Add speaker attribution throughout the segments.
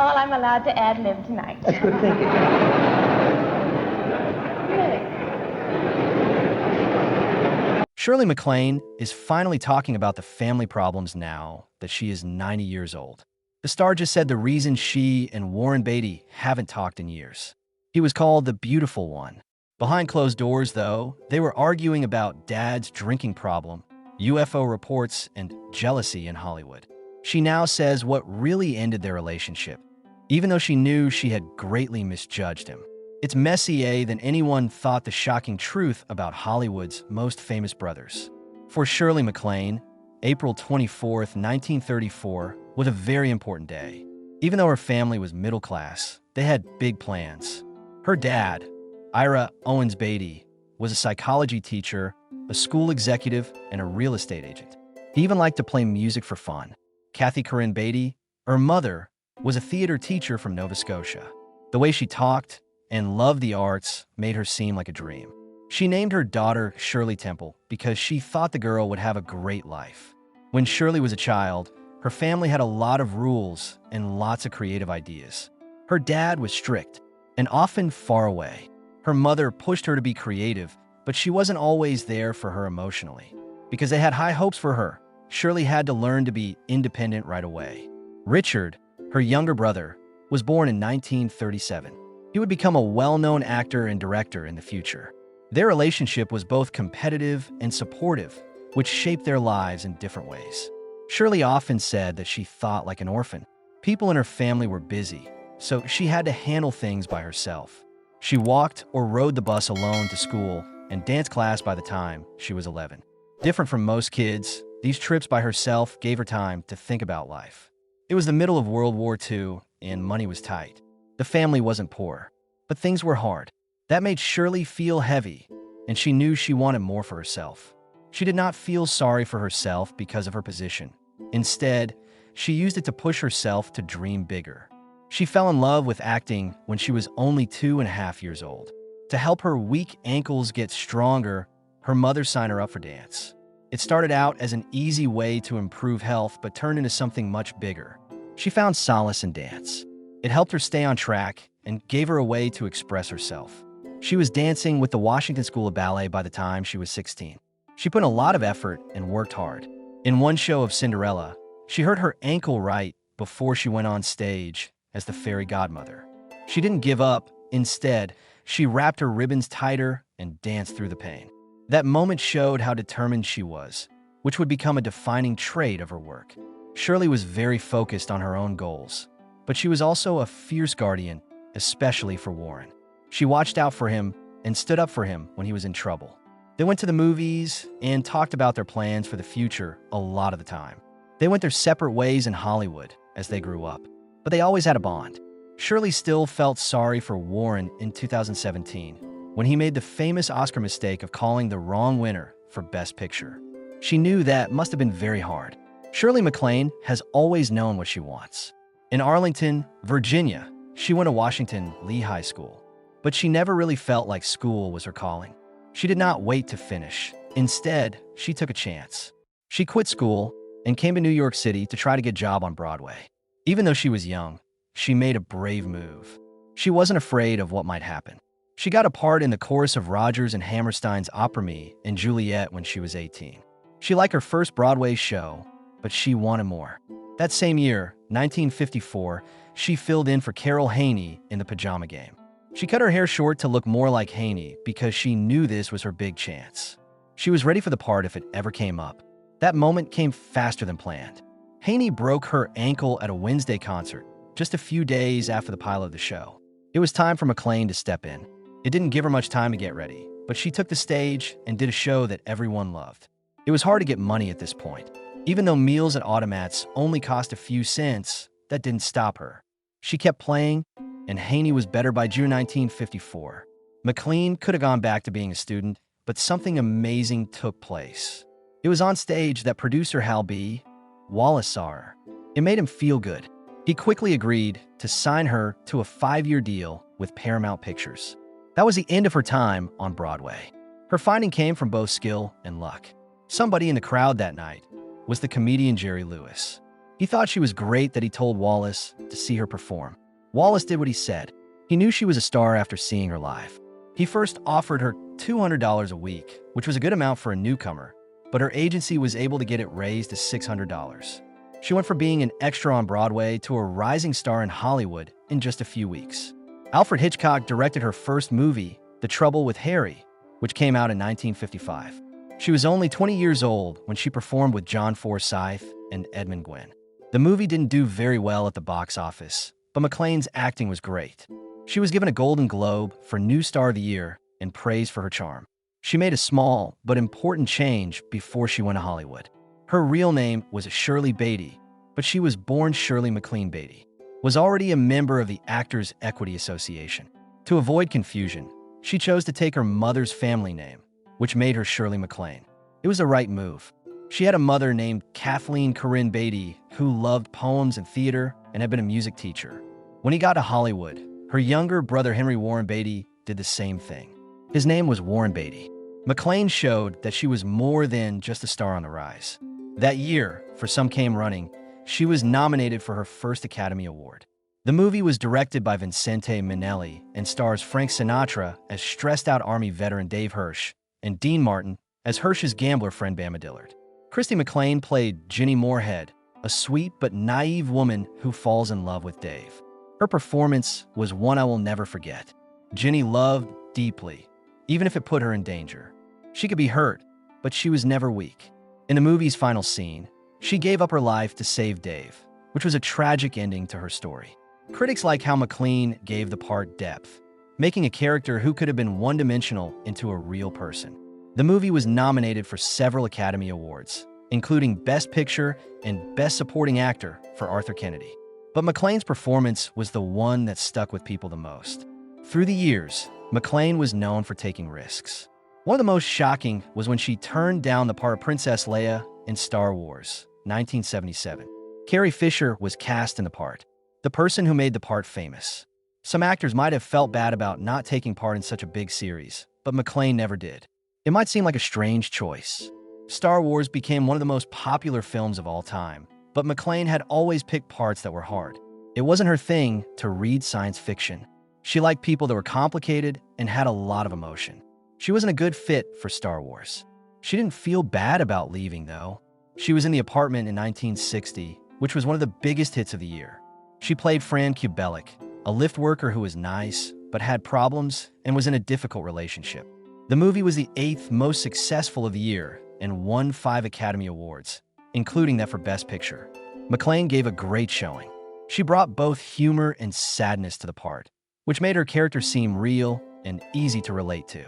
Speaker 1: all I'm allowed to ad-lib tonight.
Speaker 2: That's good thinking.
Speaker 3: Shirley MacLaine is finally talking about the family problems now that she is 90 years old. The star just said the reason she and Warren Beatty haven't talked in years. He was called the beautiful one. Behind closed doors, though, they were arguing about Dad's drinking problem, UFO reports, and jealousy in Hollywood. She now says what really ended their relationship, even though she knew she had greatly misjudged him. It's messier than anyone thought the shocking truth about Hollywood's most famous brothers. For Shirley MacLaine, April 24, 1934, was a very important day. Even though her family was middle class, they had big plans. Her dad, Ira Owens Beatty, was a psychology teacher, a school executive, and a real estate agent. He even liked to play music for fun. Kathy Corinne Beatty, her mother, was a theater teacher from Nova Scotia. The way she talked and loved the arts made her seem like a dream. She named her daughter Shirley Temple because she thought the girl would have a great life. When Shirley was a child, her family had a lot of rules and lots of creative ideas. Her dad was strict and often far away. Her mother pushed her to be creative, but she wasn't always there for her emotionally. Because they had high hopes for her, Shirley had to learn to be independent right away. Richard, her younger brother, was born in 1937. He would become a well-known actor and director in the future. Their relationship was both competitive and supportive, which shaped their lives in different ways. Shirley often said that she thought like an orphan. People in her family were busy, so she had to handle things by herself. She walked or rode the bus alone to school and dance class by the time she was 11. Different from most kids, these trips by herself gave her time to think about life. It was the middle of World War II, and money was tight. The family wasn't poor, but things were hard. That made Shirley feel heavy, and she knew she wanted more for herself. She did not feel sorry for herself because of her position. Instead, she used it to push herself to dream bigger. She fell in love with acting when she was only 2.5 years old. To help her weak ankles get stronger, her mother signed her up for dance. It started out as an easy way to improve health, but turned into something much bigger. She found solace in dance. It helped her stay on track and gave her a way to express herself. She was dancing with the Washington School of Ballet by the time she was 16. She put in a lot of effort and worked hard. In one show of Cinderella, she hurt her ankle right before she went on stage as the fairy godmother. She didn't give up. Instead, she wrapped her ribbons tighter and danced through the pain. That moment showed how determined she was, which would become a defining trait of her work. Shirley was very focused on her own goals, but she was also a fierce guardian, especially for Warren. She watched out for him and stood up for him when he was in trouble. They went to the movies and talked about their plans for the future a lot of the time. They went their separate ways in Hollywood as they grew up, but they always had a bond. Shirley still felt sorry for Warren in 2017 when he made the famous Oscar mistake of calling the wrong winner for Best Picture. She knew that must have been very hard. Shirley MacLaine has always known what she wants. In Arlington, Virginia, she went to Washington Lee High School, but she never really felt like school was her calling. She did not wait to finish. Instead, she took a chance. She quit school and came to New York City to try to get a job on Broadway. Even though she was young, she made a brave move. She wasn't afraid of what might happen. She got a part in the chorus of Rodgers and Hammerstein's Opera Me and Juliet when she was 18. She liked her first Broadway show, but she wanted more. That same year, 1954, she filled in for Carol Haney in The Pajama Game. She cut her hair short to look more like Haney because she knew this was her big chance. She was ready for the part if it ever came up. That moment came faster than planned. Haney broke her ankle at a Wednesday concert just a few days after the pilot of the show. It was time for MacLaine to step in. It didn't give her much time to get ready, but she took the stage and did a show that everyone loved. It was hard to get money at this point. Even though meals at automats only cost a few cents, that didn't stop her. She kept playing, and Haney was better by June 1954. MacLaine could have gone back to being a student, but something amazing took place. It was on stage that producer Hal B. Wallace saw her. It made him feel good. He quickly agreed to sign her to a 5-year deal with Paramount Pictures. That was the end of her time on Broadway. Her finding came from both skill and luck. Somebody in the crowd that night was the comedian Jerry Lewis. He thought she was great that he told Wallace to see her perform. Wallace did what he said. He knew she was a star after seeing her live. He first offered her $200 a week, which was a good amount for a newcomer, but her agency was able to get it raised to $600. She went from being an extra on Broadway to a rising star in Hollywood in just a few weeks. Alfred Hitchcock directed her first movie, The Trouble with Harry, which came out in 1955. She was only 20 years old when she performed with John Forsythe and Edmund Gwenn. The movie didn't do very well at the box office, but MacLaine's acting was great. She was given a Golden Globe for New Star of the Year and praised for her charm. She made a small but important change before she went to Hollywood. Her real name was Shirley Beatty, but she was born Shirley MacLaine Beatty, was already a member of the Actors Equity Association. To avoid confusion, she chose to take her mother's family name, which made her Shirley MacLaine. It was the right move. She had a mother named Kathleen Corinne Beatty who loved poems and theater and had been a music teacher. When he got to Hollywood, her younger brother Henry Warren Beatty did the same thing. His name was Warren Beatty. MacLaine showed that she was more than just a star on the rise. That year, For Some Came Running, she was nominated for her first Academy Award. The movie was directed by Vincente Minnelli and stars Frank Sinatra as stressed-out Army veteran Dave Hirsch and Dean Martin as Hirsch's gambler friend Bama Dillard. Christy MacLaine played Ginny Moorhead, a sweet but naive woman who falls in love with Dave. Her performance was one I will never forget. Ginny loved deeply, even if it put her in danger. She could be hurt, but she was never weak. In the movie's final scene, she gave up her life to save Dave, which was a tragic ending to her story. Critics like how MacLaine gave the part depth, making a character who could have been one-dimensional into a real person. The movie was nominated for several Academy Awards, including Best Picture and Best Supporting Actor for Arthur Kennedy. But MacLaine's performance was the one that stuck with people the most. Through the years, MacLaine was known for taking risks. One of the most shocking was when she turned down the part of Princess Leia in Star Wars, 1977. Carrie Fisher was cast in the part, the person who made the part famous. Some actors might have felt bad about not taking part in such a big series, but MacLaine never did. It might seem like a strange choice. Star Wars became one of the most popular films of all time, but MacLaine had always picked parts that were hard. It wasn't her thing to read science fiction. She liked people that were complicated and had a lot of emotion. She wasn't a good fit for Star Wars. She didn't feel bad about leaving, though. She was in The Apartment in 1960, which was one of the biggest hits of the year. She played Fran Kubelik, a lift worker who was nice, but had problems and was in a difficult relationship. The movie was the 8th most successful of the year and won 5 Academy Awards, including that for Best Picture. MacLaine gave a great showing. She brought both humor and sadness to the part, which made her character seem real and easy to relate to.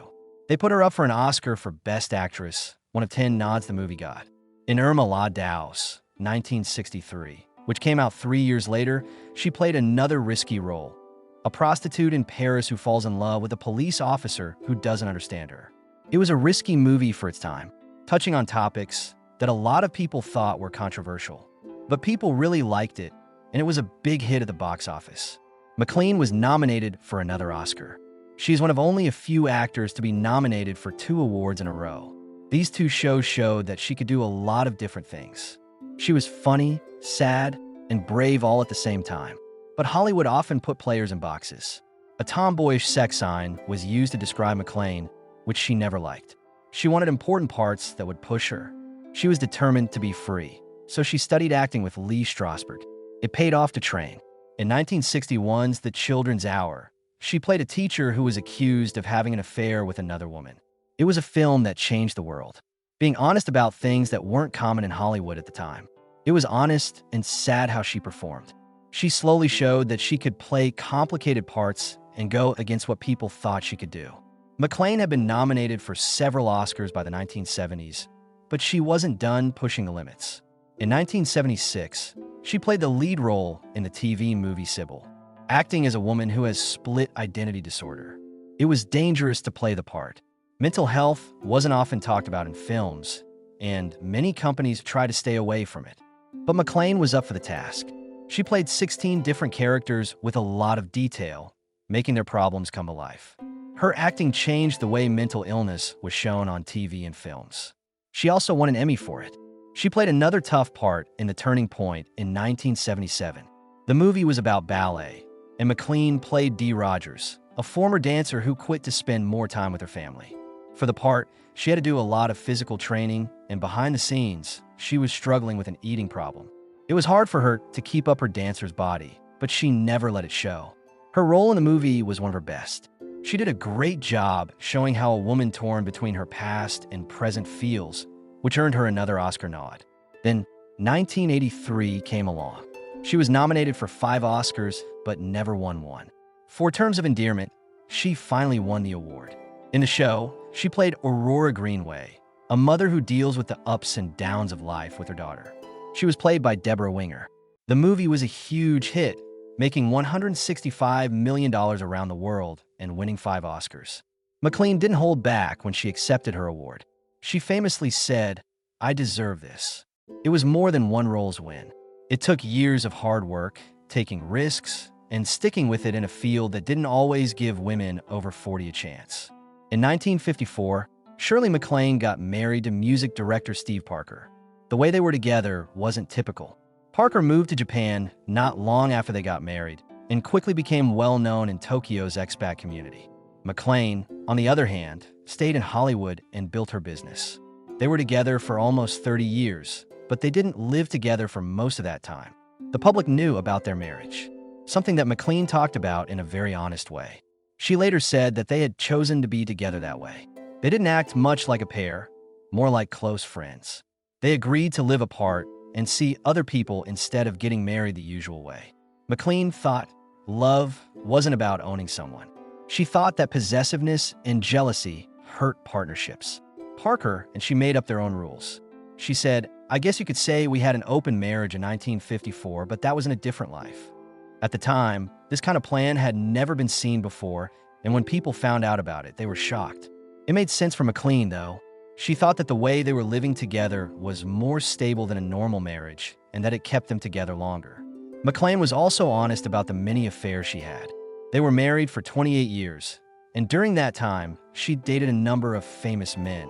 Speaker 3: They put her up for an Oscar for Best Actress, one of 10 nods the movie got. In Irma La Dow's 1963, which came out 3 years later, she played another risky role, a prostitute in Paris who falls in love with a police officer who doesn't understand her. It was a risky movie for its time, touching on topics that a lot of people thought were controversial. But people really liked it, and it was a big hit at the box office. MacLaine was nominated for another Oscar. She is one of only a few actors to be nominated for 2 awards in a row. These 2 shows showed that she could do a lot of different things. She was funny, sad, and brave all at the same time. But Hollywood often put players in boxes. A tomboyish sex sign was used to describe MacLaine, which she never liked. She wanted important parts that would push her. She was determined to be free, so she studied acting with Lee Strasberg. It paid off to train. In 1961's The Children's Hour, she played a teacher who was accused of having an affair with another woman. It was a film that changed the world, being honest about things that weren't common in Hollywood at the time. It was honest and sad how she performed. She slowly showed that she could play complicated parts and go against what people thought she could do. MacLaine had been nominated for several Oscars by the 1970s, but she wasn't done pushing the limits. In 1976, she played the lead role in the TV movie Sybil, acting as a woman who has split identity disorder. It was dangerous to play the part. Mental health wasn't often talked about in films, and many companies try to stay away from it. But MacLaine was up for the task. She played 16 different characters with a lot of detail, making their problems come to life. Her acting changed the way mental illness was shown on TV and films. She also won an Emmy for it. She played another tough part in The Turning Point in 1977. The movie was about ballet, and MacLaine played Dee Rogers, a former dancer who quit to spend more time with her family. For the part, she had to do a lot of physical training, and behind the scenes, she was struggling with an eating problem. It was hard for her to keep up her dancer's body, but she never let it show. Her role in the movie was one of her best. She did a great job showing how a woman torn between her past and present feels, which earned her another Oscar nod. Then, 1983 came along. She was nominated for 5 Oscars, but never won one. For Terms of Endearment, she finally won the award. In the show, she played Aurora Greenway, a mother who deals with the ups and downs of life with her daughter. She was played by Deborah Winger. The movie was a huge hit, making $165 million around the world and winning 5 Oscars. MacLaine didn't hold back when she accepted her award. She famously said, "I deserve this." It was more than one role's win. It took years of hard work, taking risks, and sticking with it in a field that didn't always give women over 40 a chance. In 1954, Shirley MacLaine got married to music director Steve Parker. The way they were together wasn't typical. Parker moved to Japan not long after they got married and quickly became well-known in Tokyo's expat community. MacLaine, on the other hand, stayed in Hollywood and built her business. They were together for almost 30 years, but they didn't live together for most of that time. The public knew about their marriage, something that MacLaine talked about in a very honest way. She later said that they had chosen to be together that way. They didn't act much like a pair, more like close friends. They agreed to live apart and see other people instead of getting married the usual way. MacLaine thought love wasn't about owning someone. She thought that possessiveness and jealousy hurt partnerships. Parker and she made up their own rules. She said, "I guess you could say we had an open marriage in 1954, but that was in a different life." At the time, this kind of plan had never been seen before, and when people found out about it, they were shocked. It made sense for MacLaine, though. She thought that the way they were living together was more stable than a normal marriage, and that it kept them together longer. MacLaine was also honest about the many affairs she had. They were married for 28 years, and during that time, she dated a number of famous men,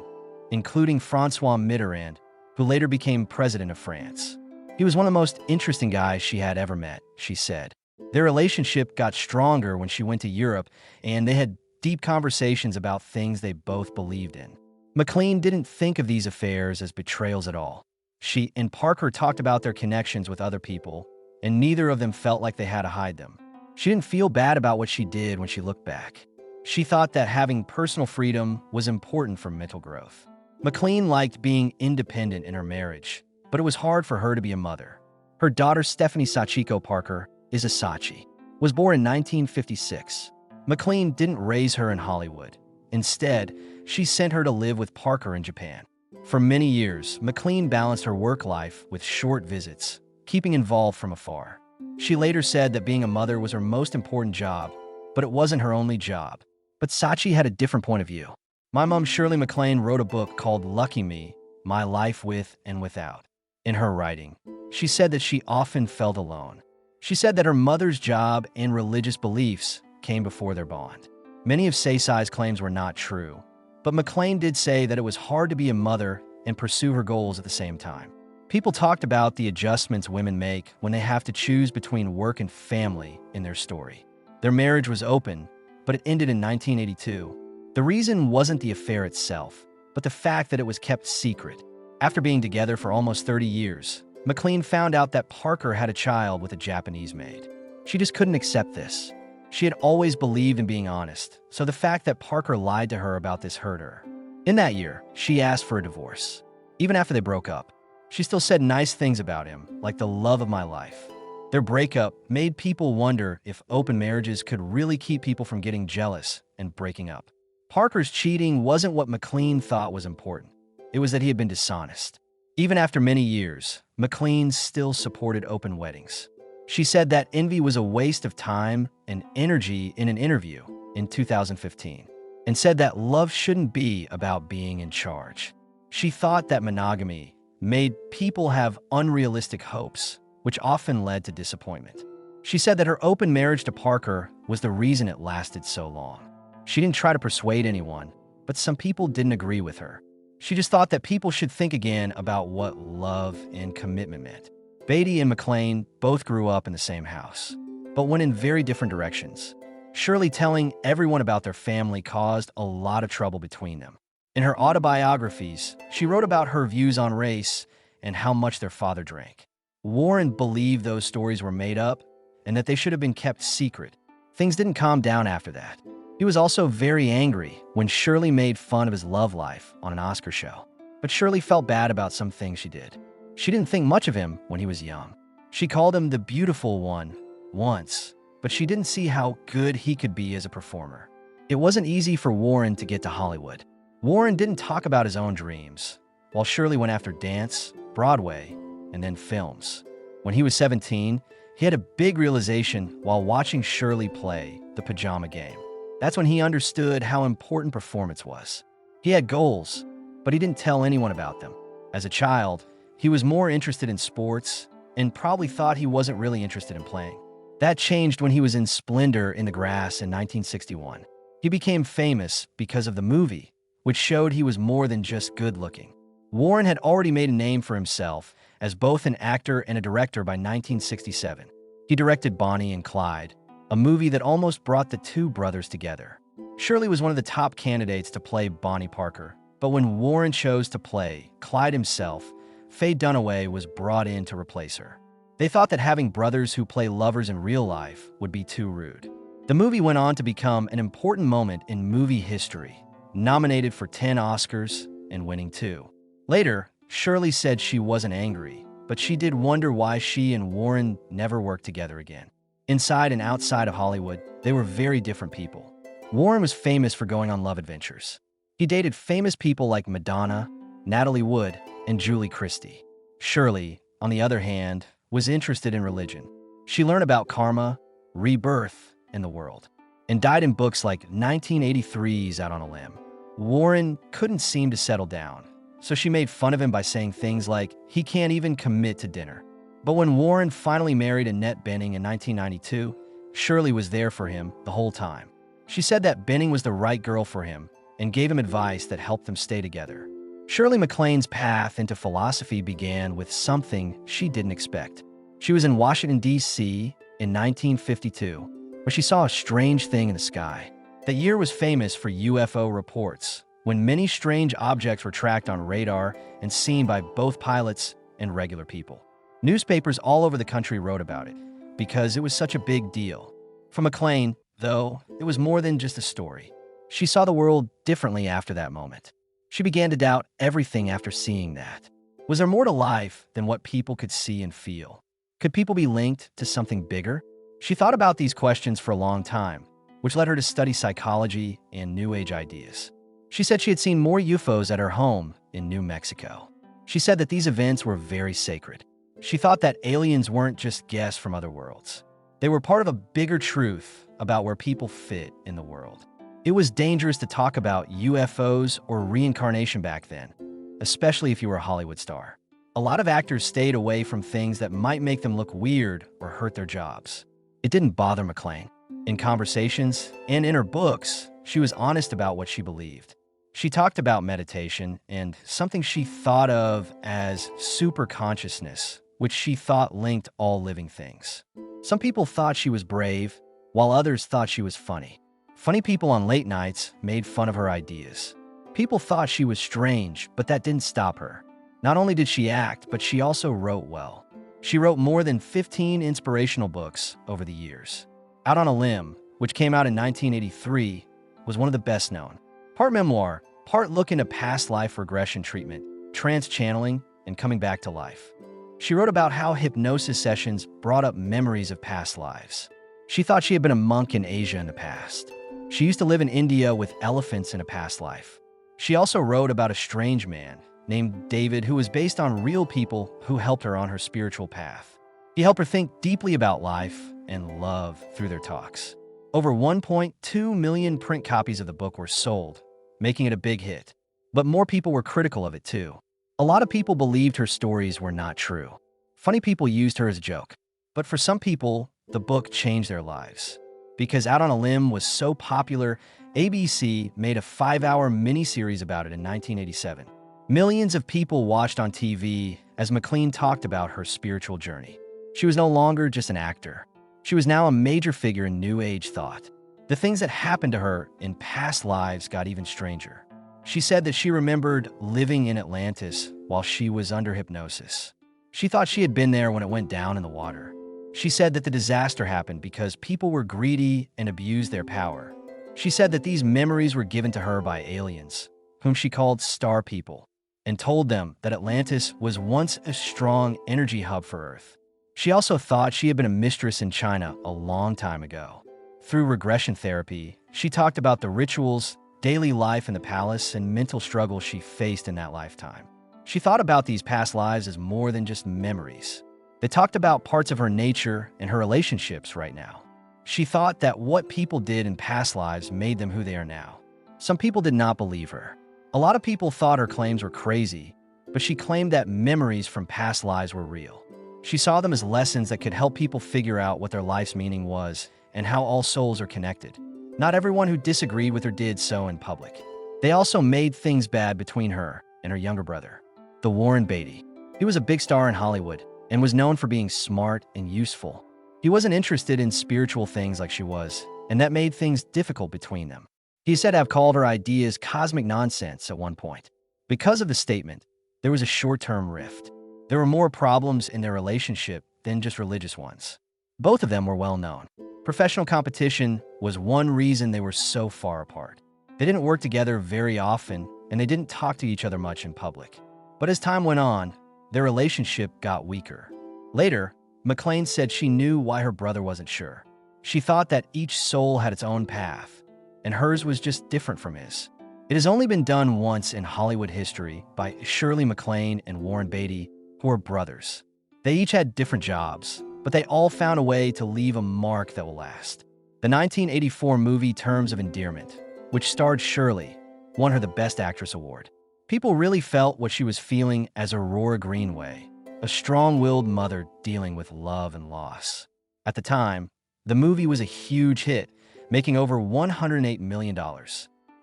Speaker 3: including François Mitterrand, who later became president of France. He was one of the most interesting guys she had ever met, she said. Their relationship got stronger when she went to Europe, and they had deep conversations about things they both believed in. MacLaine didn't think of these affairs as betrayals at all. She and Parker talked about their connections with other people, and neither of them felt like they had to hide them. She didn't feel bad about what she did when she looked back. She thought that having personal freedom was important for mental growth. MacLaine liked being independent in her marriage, but it was hard for her to be a mother. Her daughter Stephanie Sachiko Parker is a Sachi, was born in 1956. MacLaine didn't raise her in Hollywood. Instead, she sent her to live with Parker in Japan. For many years, MacLaine balanced her work life with short visits, keeping involved from afar. She later said that being a mother was her most important job, but it wasn't her only job. But Sachi had a different point of view. My mom, Shirley MacLaine, wrote a book called Lucky Me, My Life With and Without. In her writing, she said that she often felt alone. She said that her mother's job and religious beliefs came before their bond. Many of Saisai's claims were not true, but MacLaine did say that it was hard to be a mother and pursue her goals at the same time. People talked about the adjustments women make when they have to choose between work and family in their story. Their marriage was open, but it ended in 1982. The reason wasn't the affair itself, but the fact that it was kept secret. After being together for almost 30 years, MacLaine found out that Parker had a child with a Japanese maid. She just couldn't accept this. She had always believed in being honest, so the fact that Parker lied to her about this hurt her. In that year, she asked for a divorce. Even after they broke up, she still said nice things about him, like the love of my life. Their breakup made people wonder if open marriages could really keep people from getting jealous and breaking up. Parker's cheating wasn't what MacLaine thought was important. It was that he had been dishonest. Even after many years, MacLaine still supported open weddings. She said that envy was a waste of time and energy in an interview in 2015, and said that love shouldn't be about being in charge. She thought that monogamy made people have unrealistic hopes, which often led to disappointment. She said that her open marriage to Parker was the reason it lasted so long. She didn't try to persuade anyone, but some people didn't agree with her. She just thought that people should think again about what love and commitment meant. Beatty and MacLaine both grew up in the same house, but went in very different directions. Shirley telling everyone about their family caused a lot of trouble between them. In her autobiographies, she wrote about her views on race and how much their father drank. Warren believed those stories were made up and that they should have been kept secret. Things didn't calm down after that. He was also very angry when Shirley made fun of his love life on an Oscar show. But Shirley felt bad about some things she did. She didn't think much of him when he was young. She called him the beautiful one once, but she didn't see how good he could be as a performer. It wasn't easy for Warren to get to Hollywood. Warren didn't talk about his own dreams, while Shirley went after dance, Broadway, and then films. When he was 17, he had a big realization while watching Shirley play the pajama game. That's when he understood how important performance was. He had goals, but he didn't tell anyone about them. As a child, he was more interested in sports and probably thought he wasn't really interested in playing. That changed when he was in Splendor in the Grass in 1961. He became famous because of the movie, which showed he was more than just good-looking. Warren had already made a name for himself as both an actor and a director by 1967. He directed Bonnie and Clyde, a movie that almost brought the two brothers together. Shirley was one of the top candidates to play Bonnie Parker, but when Warren chose to play Clyde himself, Faye Dunaway was brought in to replace her. They thought that having brothers who play lovers in real life would be too rude. The movie went on to become an important moment in movie history, nominated for 10 Oscars and winning 2. Later, Shirley said she wasn't angry, but she did wonder why she and Warren never worked together again. Inside and outside of Hollywood, they were very different people. Warren was famous for going on love adventures. He dated famous people like Madonna, Natalie Wood, and Julie Christie. Shirley, on the other hand, was interested in religion. She learned about karma, rebirth, and the world, and died in books like 1983's Out on a Limb. Warren couldn't seem to settle down, so she made fun of him by saying things like, he can't even commit to dinner. But when Warren finally married Annette Bening in 1992, Shirley was there for him the whole time. She said that Bening was the right girl for him and gave him advice that helped them stay together. Shirley MacLaine's path into philosophy began with something she didn't expect. She was in Washington, D.C. in 1952, where she saw a strange thing in the sky. That year was famous for UFO reports, when many strange objects were tracked on radar and seen by both pilots and regular people. Newspapers all over the country wrote about it, because it was such a big deal. For MacLaine, though, it was more than just a story. She saw the world differently after that moment. She began to doubt everything after seeing that. Was there more to life than what people could see and feel? Could people be linked to something bigger? She thought about these questions for a long time, which led her to study psychology and New Age ideas. She said she had seen more UFOs at her home in New Mexico. She said that these events were very sacred. She thought that aliens weren't just guests from other worlds. They were part of a bigger truth about where people fit in the world. It was dangerous to talk about UFOs or reincarnation back then, especially if you were a Hollywood star. A lot of actors stayed away from things that might make them look weird or hurt their jobs. It didn't bother MacLaine. In conversations and in her books, she was honest about what she believed. She talked about meditation and something she thought of as superconsciousness, which she thought linked all living things. Some people thought she was brave, while others thought she was funny. Funny people on late nights made fun of her ideas. People thought she was strange, but that didn't stop her. Not only did she act, but she also wrote well. She wrote more than 15 inspirational books over the years. Out on a Limb, which came out in 1983, was one of the best known. Part memoir, part look into past life regression treatment, trance channeling, and coming back to life. She wrote about how hypnosis sessions brought up memories of past lives. She thought she had been a monk in Asia in the past. She used to live in India with elephants in a past life. She also wrote about a strange man named David who was based on real people who helped her on her spiritual path. He helped her think deeply about life and love through their talks. Over 1.2 million print copies of the book were sold, making it a big hit. But more people were critical of it too. A lot of people believed her stories were not true. Funny people used her as a joke. But for some people, the book changed their lives. Because Out on a Limb was so popular, ABC made a 5-hour miniseries about it in 1987. Millions of people watched on TV as MacLaine talked about her spiritual journey. She was no longer just an actor. She was now a major figure in New Age thought. The things that happened to her in past lives got even stranger. She said that she remembered living in Atlantis while she was under hypnosis. She thought she had been there when it went down in the water. She said that the disaster happened because people were greedy and abused their power. She said that these memories were given to her by aliens, whom she called star people, and told them that Atlantis was once a strong energy hub for Earth. She also thought she had been a mistress in China a long time ago. Through regression therapy, she talked about the rituals, daily life in the palace, and mental struggles she faced in that lifetime. She thought about these past lives as more than just memories. They talked about parts of her nature and her relationships right now. She thought that what people did in past lives made them who they are now. Some people did not believe her. A lot of people thought her claims were crazy, but she claimed that memories from past lives were real. She saw them as lessons that could help people figure out what their life's meaning was and how all souls are connected. Not everyone who disagreed with her did so in public. They also made things bad between her and her younger brother, the Warren Beatty. He was a big star in Hollywood and was known for being smart and useful. He wasn't interested in spiritual things like she was, and that made things difficult between them. He is said to have called her ideas cosmic nonsense at one point. Because of the statement, there was a short-term rift. There were more problems in their relationship than just religious ones. Both of them were well known. Professional competition was one reason they were so far apart. They didn't work together very often, and they didn't talk to each other much in public. But as time went on, their relationship got weaker. Later, MacLaine said she knew why her brother wasn't sure. She thought that each soul had its own path, and hers was just different from his. It has only been done once in Hollywood history by Shirley MacLaine and Warren Beatty, who were brothers. They each had different jobs, but they all found a way to leave a mark that will last. The 1984 movie Terms of Endearment, which starred Shirley, won her the Best Actress award. People really felt what she was feeling as Aurora Greenway, a strong-willed mother dealing with love and loss. At the time, the movie was a huge hit, making over $108 million.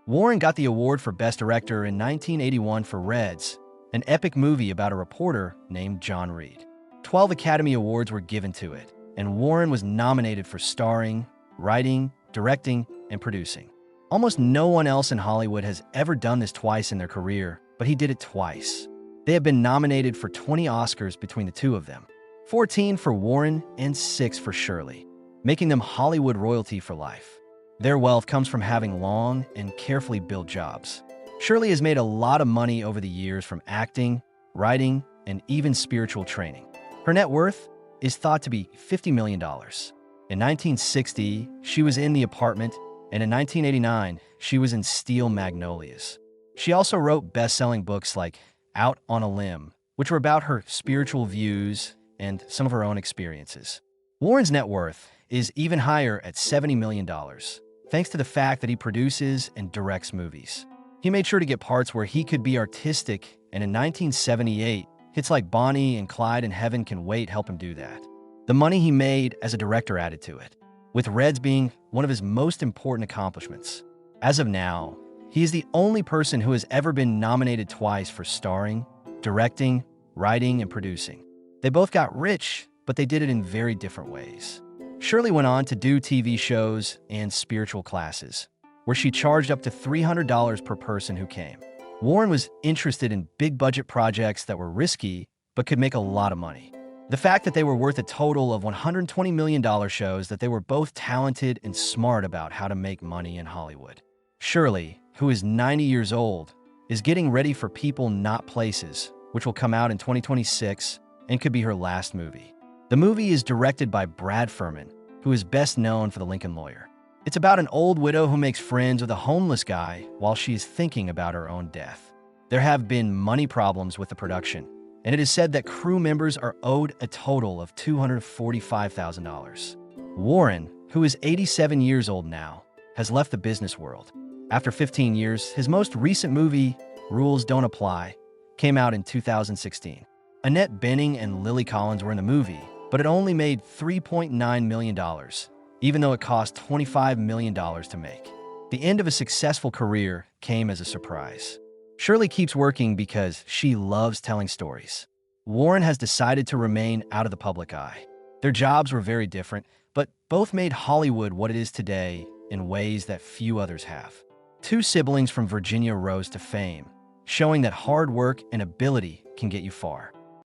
Speaker 3: Warren got the award for Best Director in 1981 for Reds, an epic movie about a reporter named John Reed. 12 Academy Awards were given to it, and Warren was nominated for starring, writing, directing, and producing. Almost no one else in Hollywood has ever done this twice in their career, but he did it twice. They have been nominated for 20 Oscars between the two of them, 14 for Warren and 6 for Shirley, making them Hollywood royalty for life. Their wealth comes from having long and carefully built jobs. Shirley has made a lot of money over the years from acting, writing, and even spiritual training. Her net worth is thought to be $50 million. In 1960, she was in The Apartment, and in 1989, she was in Steel Magnolias. She also wrote best-selling books like Out on a Limb, which were about her spiritual views and some of her own experiences. Warren's net worth is even higher at $70 million, thanks to the fact that he produces and directs movies. He made sure to get parts where he could be artistic, and in 1978, hits like Bonnie and Clyde and Heaven Can Wait help him do that. The money he made as a director added to it, with Reds being one of his most important accomplishments. As of now, he is the only person who has ever been nominated twice for starring, directing, writing, and producing. They both got rich, but they did it in very different ways. Shirley went on to do TV shows and spiritual classes, where she charged up to $300 per person who came. Warren was interested in big-budget projects that were risky, but could make a lot of money. The fact that they were worth a total of $120 million shows that they were both talented and smart about how to make money in Hollywood. Shirley, who is 90 years old, is getting ready for People Not Places, which will come out in 2026 and could be her last movie. The movie is directed by Brad Furman, who is best known for The Lincoln Lawyer. It's about an old widow who makes friends with a homeless guy while she is thinking about her own death. There have been money problems with the production, and it is said that crew members are owed a total of $245,000. Warren, who is 87 years old now, has left the business world. After 15 years, his most recent movie, Rules Don't Apply, came out in 2016. Annette Bening and Lily Collins were in the movie, but it only made $3.9 million, even though it cost $25 million to make. The end of a successful career came as a surprise. Shirley keeps working because she loves telling stories. Warren has decided to remain out of the public eye. Their jobs were very different, but both made Hollywood what it is today in ways that few others have. Two siblings from Virginia rose to fame, showing that hard work and ability can get you far.